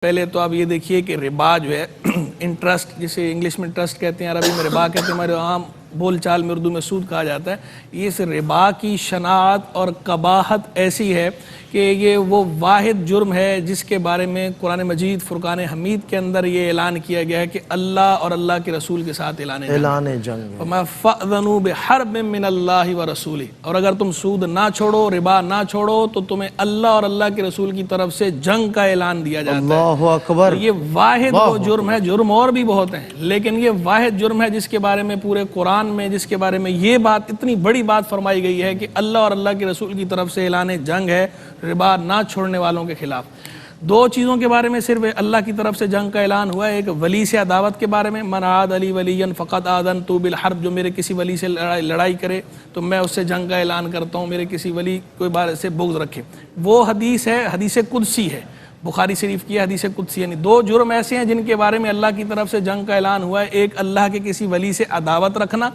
پہلے تو آپ یہ دیکھیے کہ ربا جو ہے انٹرسٹ، جسے انگلش میں ٹرسٹ کہتے ہیں، عربی میں ربا کہتے ہیں، ہمارے عام بول چال میں اردو میں سود کہا جاتا ہے۔ اس ربا کی شناعت اور قباحت ایسی ہے کہ یہ وہ واحد جرم ہے جس کے بارے میں قرآن مجید فرقان حمید کے اندر یہ اعلان کیا گیا ہے کہ اللہ اور اللہ کے رسول کے ساتھ اعلان جنگ ہے۔ فَأْذَنُوا بِحَرْبٍ مِّنَ اللَّهِ وَرَسُولِهِ، اور اگر تم سود نہ چھوڑو، ربا نہ چھوڑو، تو تمہیں اللہ اور اللہ کے رسول کی طرف سے جنگ کا اعلان دیا جاتا ہے۔ اللہ اکبر۔ یہ واحد وہ جرم ہے، جرم اور بھی بہت ہیں، لیکن یہ واحد جرم ہے جس کے بارے میں پورے قرآن میں، جس کے بارے میں یہ بات، اتنی بڑی بات فرمائی گئی ہے کہ اللہ اور اللہ کے رسول کی طرف سے اعلان جنگ ہے ربا نہ چھوڑنے والوں کے خلاف۔ دو چیزوں کے بارے میں صرف اللہ کی طرف سے جنگ کا اعلان ہوا ہے، ایک ولی سے عداوت کے بارے میں، من عاد علی ولیا فقد آذنتہ بالحرب، جو میرے کسی ولی سے لڑائی کرے تو میں اس سے جنگ کا اعلان کرتا ہوں، میرے کسی ولی کوئی بارے سے بغض رکھے۔ وہ حدیث ہے، حدیث قدسی ہے، بخاری شریف کی حدیث قدسی، یعنی دو جرم ایسے ہیں جن کے بارے میں اللہ کی طرف سے جنگ کا اعلان ہوا ہے، ایک اللہ کے کسی ولی سے عداوت رکھنا،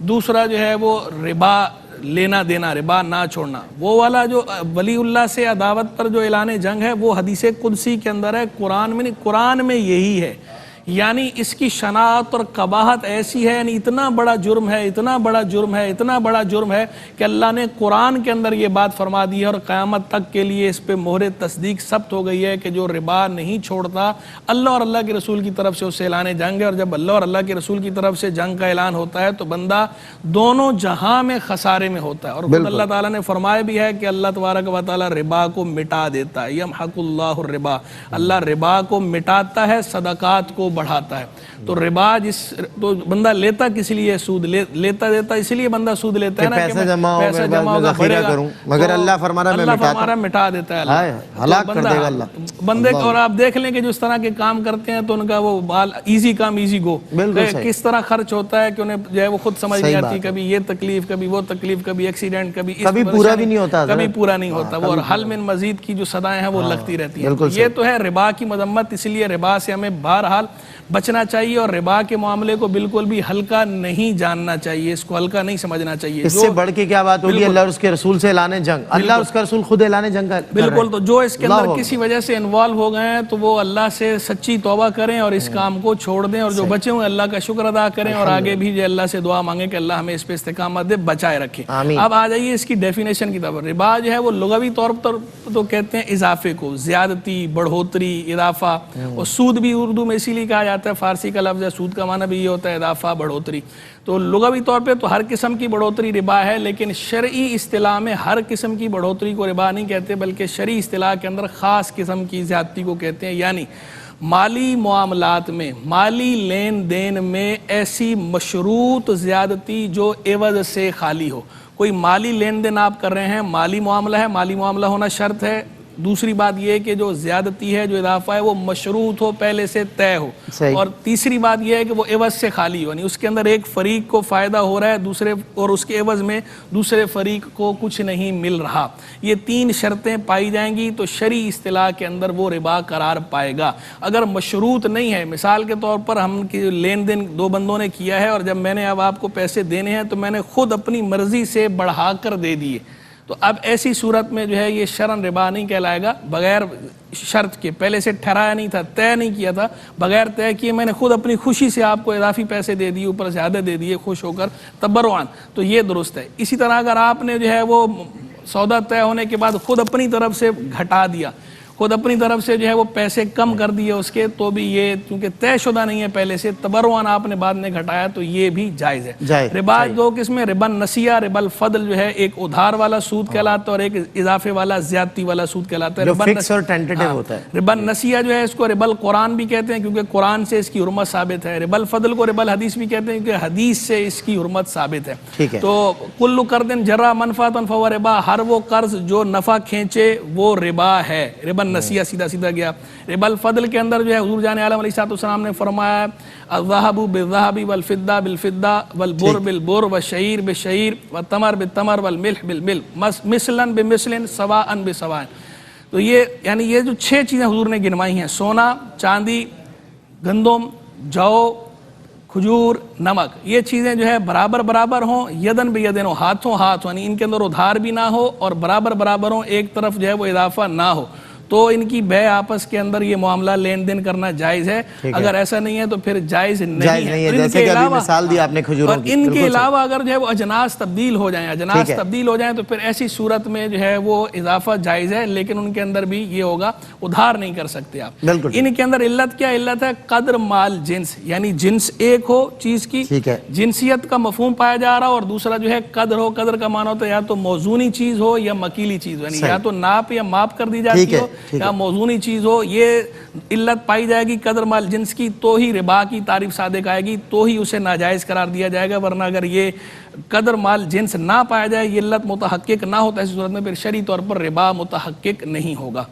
دوسرا جو ہے وہ ربا لینا دینا، ربا نہ چھوڑنا۔ وہ والا جو ولی اللہ سے عداوت پر جو اعلان جنگ ہے وہ حدیث قدسی کے اندر ہے، قرآن میں نہیں، قرآن میں یہی ہے۔ یعنی اس کی شناعت اور قباحت ایسی ہے، یعنی اتنا بڑا جرم ہے، اتنا بڑا جرم ہے، اتنا بڑا جرم ہے کہ اللہ نے قرآن کے اندر یہ بات فرما دی ہے، اور قیامت تک کے لیے اس پہ مہر تصدیق ثبت ہو گئی ہے کہ جو ربا نہیں چھوڑتا، اللہ اور اللہ کے رسول کی طرف سے اس سے اعلان جنگ ہے، اور جب اللہ اور اللہ کے رسول کی طرف سے جنگ کا اعلان ہوتا ہے تو بندہ دونوں جہاں میں خسارے میں ہوتا ہے۔ اور خود اللہ تعالیٰ نے فرمایا بھی ہے کہ اللہ تبارک و تعالیٰ ربا کو مٹا دیتا ہے، یمحق اللہ الربا، اللہ ربا کو مٹاتا ہے، صدقات کو بڑھاتا ہے۔ تو ربا تو بندہ لیتا کس لیے؟ سود لیتا دیتا اس لیے بندہ سود لیتا ہے نا کہ پیسہ جمع ہوگا بڑھے گا، مگر اللہ فرمانا میں مٹا دیتا ہے، ہلاک کر دے گا اللہ بندے کو۔ اور آپ دیکھ لیں کہ جو اس طرح کے کام کرتے ہیں تو ان کا وہ بال ایزی کام ایزی گو، کس طرح خرچ ہوتا ہے کہ انہیں جو ہے وہ خود سمجھ نہیں آتی، کبھی یہ تکلیف، کبھی وہ تکلیف، کبھی ایکسیڈنٹ، کبھی پورا بھی نہیں ہوتا، کبھی پورا نہیں ہوتا، وہ اور حل من مزید کی جو صدائیں ہیں وہ لگتی رہتی ہیں۔ یہ تو ہے ربا کی مذمت، اس لیے ربا سے ہمیں بہرحال بچنا چاہیے، اور ربا کے معاملے کو بالکل بھی ہلکا نہیں جاننا چاہیے، اس کو ہلکا نہیں سمجھنا چاہیے۔ اس سے بڑھ کے کیا بات ہوگی؟ اللہ اور اس کے رسول سے اعلان جنگ، اللہ اور اس کا رسول خود اعلان جنگ کر رہے ہیں۔ بالکل، تو جو اس کے اندر کسی وجہ سے انوالو ہو گئے ہیں تو وہ اللہ سے سچی توبہ کریں اور اس کام کو چھوڑ دیں، اور جو بچے ہوئے اللہ کا شکر ادا کریں، اور آگے بھی جو اللہ سے دعا مانگیں کہ اللہ ہمیں اس پہ استقامت دے، بچائے رکھے۔ اب آ جائیے اس کی ڈیفینیشن کی طرف۔ ربا جو ہے وہ لغوی طور پر تو کہتے ہیں اضافے کو، زیادتی، بڑھوتری، اضافہ، اور سود بھی اردو میں اسی لیے کہا جاتا ہے، فارسی کا لفظ ہے، سود کا معنی بھی یہ ہوتا ہے اضافہ، بڑھوتری۔ تو لغوی طور پہ تو ہر قسم کی بڑھوتری ربا ہے، لیکن شرعی اصطلاح میں ہر قسم کی بڑھوتری کو ربا نہیں کہتے، بلکہ شرعی اصطلاح کے اندر خاص قسم کی زیادتی کو کہتے ہیں۔ یعنی مالی معاملات میں، مالی لین دین میں ایسی مشروط زیادتی جو عوض سے خالی ہو۔ کوئی مالی لین دین آپ کر رہے ہیں، مالی معاملہ ہے، مالی معاملہ ہونا شرط ہے۔ دوسری بات یہ ہے کہ جو زیادتی ہے، جو اضافہ ہے، وہ مشروط ہو، پہلے سے طے ہو۔ اور تیسری بات یہ ہے کہ وہ عوض سے خالی ہو، یعنی اس کے اندر ایک فریق کو فائدہ ہو رہا ہے دوسرے، اور اس کے عوض میں دوسرے فریق کو کچھ نہیں مل رہا۔ یہ تین شرطیں پائی جائیں گی تو شرعی اصطلاح کے اندر وہ ربا قرار پائے گا۔ اگر مشروط نہیں ہے، مثال کے طور پر ہم لین دین دو بندوں نے کیا ہے، اور جب میں نے اب آپ کو پیسے دینے ہیں تو میں نے خود اپنی مرضی سے بڑھا کر دے دیے، تو اب ایسی صورت میں جو ہے یہ شرعاً ربا نہیں کہلائے گا، بغیر شرط کے، پہلے سے ٹھہرایا نہیں تھا، طے نہیں کیا تھا، بغیر طے کیے میں نے خود اپنی خوشی سے آپ کو اضافی پیسے دے دیے، اوپر زیادہ دے دیے، خوش ہو کر تبرعاً، تو یہ درست ہے۔ اسی طرح اگر آپ نے جو ہے وہ سودا طے ہونے کے بعد خود اپنی طرف سے گھٹا دیا، خود اپنی طرف سے جو ہے وہ پیسے کم کر دیے اس کے، تو بھی یہ کیونکہ طے شدہ نہیں ہے پہلے سے، تبرعاً آپ نے بعد میں گھٹایا، تو یہ بھی جائز ہے۔ ربا دو قسم، ربا النسیہ، ربا الفضل جو ہے ایک ادھار والا سود کہلاتا ہے، اور ایک اضافے والا زیادتی والا سود کہلاتا ہے۔ جو فکس اور ٹینٹیٹو ہوتا ہے۔ ربا النسیہ جو ہے اس کو ربا القرآن بھی کہتے ہیں کیونکہ قرآن سے اس کی حرمت ثابت ہے۔ ربا الفضل کو ربا الحدیث بھی کہتے ہیں کیونکہ حدیث سے اس کی حرمت ثابت ہے۔ تو کل قرض جرا منفعۃ فہو ربا، ہر وہ قرض جو نفع کھینچے وہ ربا ہے۔ ربا النسیہ سیدھا سیدھا گیا۔ ربا الفضل کے اندر جو ہے حضور جان عالم علیہ السلام نے فرمایا الذهب بالذهب والفضة بالفضة والبر بالبر والشعير بالشعير والتمر بالتمر والملح بالملح مثلا بمثل سواء بسواء۔ تو یہ یعنی یہ جو 6 چیزیں حضور نے گنوائی ہیں، سونا، چاندی، گندم، جو، کھجور، نمک، یہ چیزیں جو ہے برابر برابر ہوں، یدن بیدن ہو، ہاتھوں ہاتھ ہو، یعنی ان کے اندر ادھار بھی نہ ہو اور برابر برابر ہوں، ایک طرف جو ہے وہ اضافہ نہ ہو، تو ان کی بے آپس کے اندر یہ معاملہ لین دین کرنا جائز ہے. اگر ایسا نہیں ہے تو پھر جائز نہیں ہے. جیسے کہ ابھی مثال دی آپ نے کھجوروں کی. ان کے علاوہ اگر جو ہے وہ اجناس تبدیل ہو جائیں تو پھر ایسی صورت میں جو ہے وہ اضافہ جائز ہے, لیکن ان کے اندر بھی یہ ہوگا ادھار نہیں کر سکتے آپ. ان کے اندر علت کیا علت ہے؟ قدر مال جنس, یعنی جنس ایک ہو چیز کی, جنسیت کا مفہوم پایا جا رہا, اور دوسرا جو ہے قدر ہو. قدر کا معنی ہوتا ہے یا تو موزونی چیز ہو یا مکیلی چیز ہو, یعنی یا تو ناپ یا ماپ کر دی جاتی ہو یا موزونی چیز ہو. یہ علت پائی جائے گی قدر مال جنس کی تو ہی ربا کی تعریف صادق آئے گی, تو ہی اسے ناجائز قرار دیا جائے گا. ورنہ اگر یہ قدر مال جنس نہ پایا جائے, یہ علت متحقق نہ ہوتا, اس صورت میں پھر شرعی طور پر ربا متحقق نہیں ہوگا.